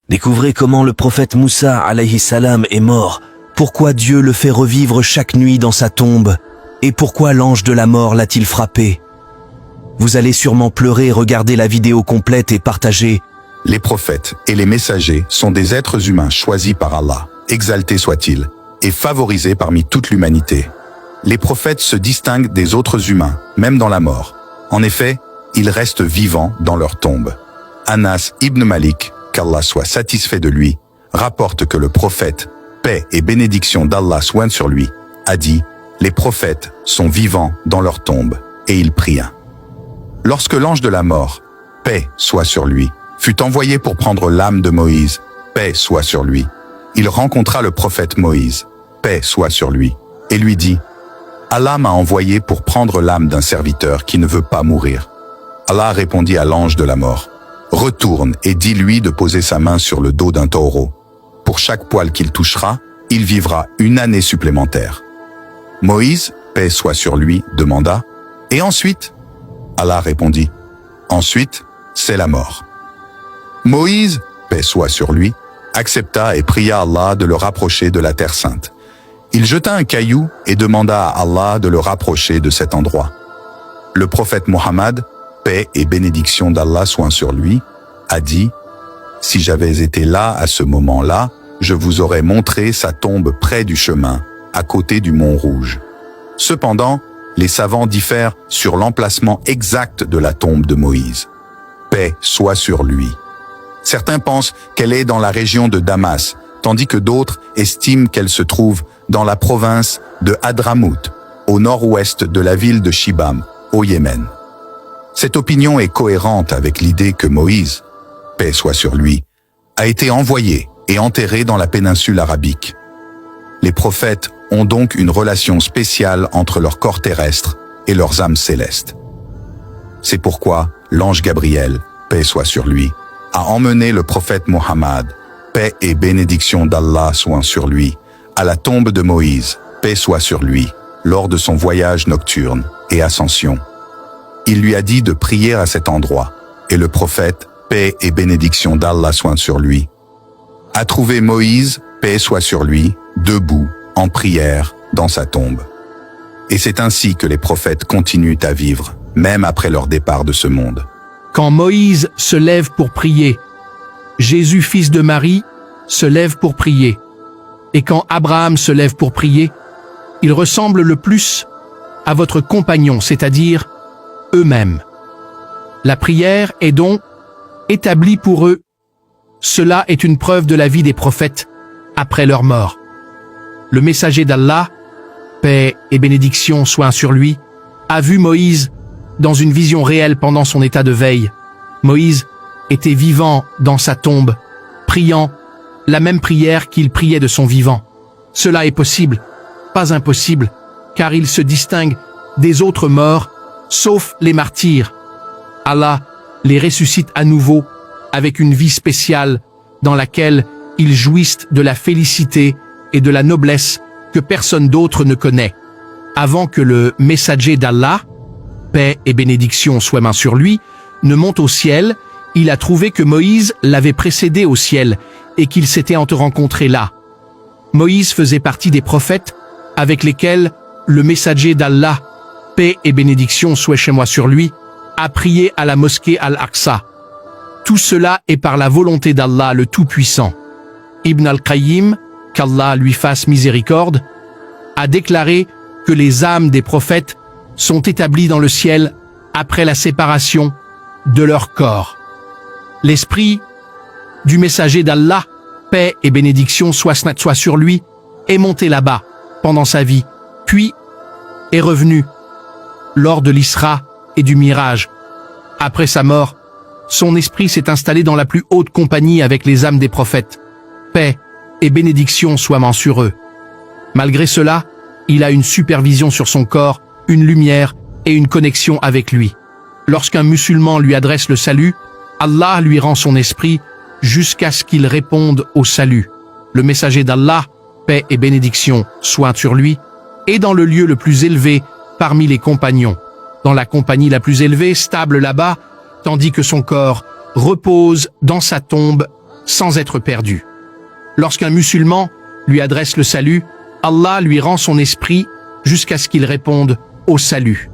Découvrez comment le prophète Moussa alayhi salam est mort, pourquoi Dieu le fait revivre chaque nuit dans sa tombe, et pourquoi l'ange de la mort l'a-t-il frappé. Vous allez sûrement pleurer, regarder la vidéo complète et partager. Les prophètes et les messagers sont des êtres humains choisis par Allah, exaltés soient-ils, et favorisés parmi toute l'humanité. Les prophètes se distinguent des autres humains, même dans la mort. En effet, ils restent vivants dans leur tombe. Anas ibn Malik, qu'Allah soit satisfait de lui, rapporte que le prophète, paix et bénédiction d'Allah soient sur lui, a dit « Les prophètes sont vivants dans leur tombe, et ils prient. » Lorsque l'ange de la mort, paix soit sur lui, fut envoyé pour prendre l'âme de Moïse, paix soit sur lui, il rencontra le prophète Moïse, paix soit sur lui, et lui dit « Allah m'a envoyé pour prendre l'âme d'un serviteur qui ne veut pas mourir. » Allah répondit à l'ange de la mort « Retourne et dis-lui de poser sa main sur le dos d'un taureau. Pour chaque poil qu'il touchera, il vivra 1 année supplémentaire. » Moïse, paix soit sur lui, demanda « Et ensuite ?» Allah répondit « Ensuite, c'est la mort. » Moïse, paix soit sur lui, accepta et pria Allah de le rapprocher de la terre sainte. Il jeta un caillou et demanda à Allah de le rapprocher de cet endroit. Le prophète Mohammed, paix et bénédiction d'Allah soient sur lui, a dit « Si j'avais été là à ce moment-là, je vous aurais montré sa tombe près du chemin, à côté du mont Rouge. » Cependant, les savants diffèrent sur l'emplacement exact de la tombe de Moïse. Paix soit sur lui. Certains pensent qu'elle est dans la région de Damas, tandis que d'autres estiment qu'elle se trouve dans la province de Hadramout, au nord-ouest de la ville de Shibam, au Yémen. Cette opinion est cohérente avec l'idée que Moïse, paix soit sur lui, a été envoyé et enterré dans la péninsule arabique. Les prophètes ont donc une relation spéciale entre leur corps terrestre et leurs âmes célestes. C'est pourquoi l'ange Gabriel, paix soit sur lui, a emmené le prophète Mohammed, paix et bénédiction d'Allah soient sur lui, à la tombe de Moïse, paix soit sur lui, lors de son voyage nocturne et ascension. Il lui a dit de prier à cet endroit, et le prophète, paix et bénédiction d'Allah soient sur lui, a trouvé Moïse, paix soit sur lui, debout, en prière, dans sa tombe. Et c'est ainsi que les prophètes continuent à vivre, même après leur départ de ce monde. Quand Moïse se lève pour prier, Jésus, fils de Marie, se lève pour prier. Et quand Abraham se lève pour prier, il ressemble le plus à votre compagnon, c'est-à-dire eux-mêmes. La prière est donc établie pour eux. Cela est une preuve de la vie des prophètes après leur mort. Le messager d'Allah, paix et bénédiction soient sur lui, a vu Moïse dans une vision réelle pendant son état de veille. Moïse était vivant dans sa tombe, priant la même prière qu'il priait de son vivant. Cela est possible, pas impossible, car il se distingue des autres morts, sauf les martyrs. Allah les ressuscite à nouveau avec une vie spéciale dans laquelle ils jouissent de la félicité et de la noblesse que personne d'autre ne connaît. Avant que le messager d'Allah, paix et bénédiction soient sur lui, ne monte au ciel, il a trouvé que Moïse l'avait précédé au ciel et qu'ils s'étaient rencontrés là. Moïse faisait partie des prophètes avec lesquels le messager d'Allah, paix et bénédiction soient chez moi sur lui, a prié à la mosquée Al-Aqsa. Tout cela est par la volonté d'Allah le Tout-Puissant. Ibn al-Qayyim, qu'Allah lui fasse miséricorde, a déclaré que les âmes des prophètes sont établies dans le ciel après la séparation de leur corps. L'esprit du messager d'Allah, paix et bénédiction soit sur lui, est monté là-bas pendant sa vie, puis est revenu lors de l'Isra et du Mirage. Après sa mort, son esprit s'est installé dans la plus haute compagnie avec les âmes des prophètes. Paix et bénédiction soient sur eux. Malgré cela, il a une supervision sur son corps, une lumière et une connexion avec lui. Lorsqu'un musulman lui adresse le salut, Allah lui rend son esprit jusqu'à ce qu'il réponde au salut. Le messager d'Allah, paix et bénédiction soient sur lui, est dans le lieu le plus élevé parmi les compagnons, dans la compagnie la plus élevée, stable là-bas, tandis que son corps repose dans sa tombe sans être perdu. Lorsqu'un musulman lui adresse le salut, Allah lui rend son esprit jusqu'à ce qu'il réponde au salut.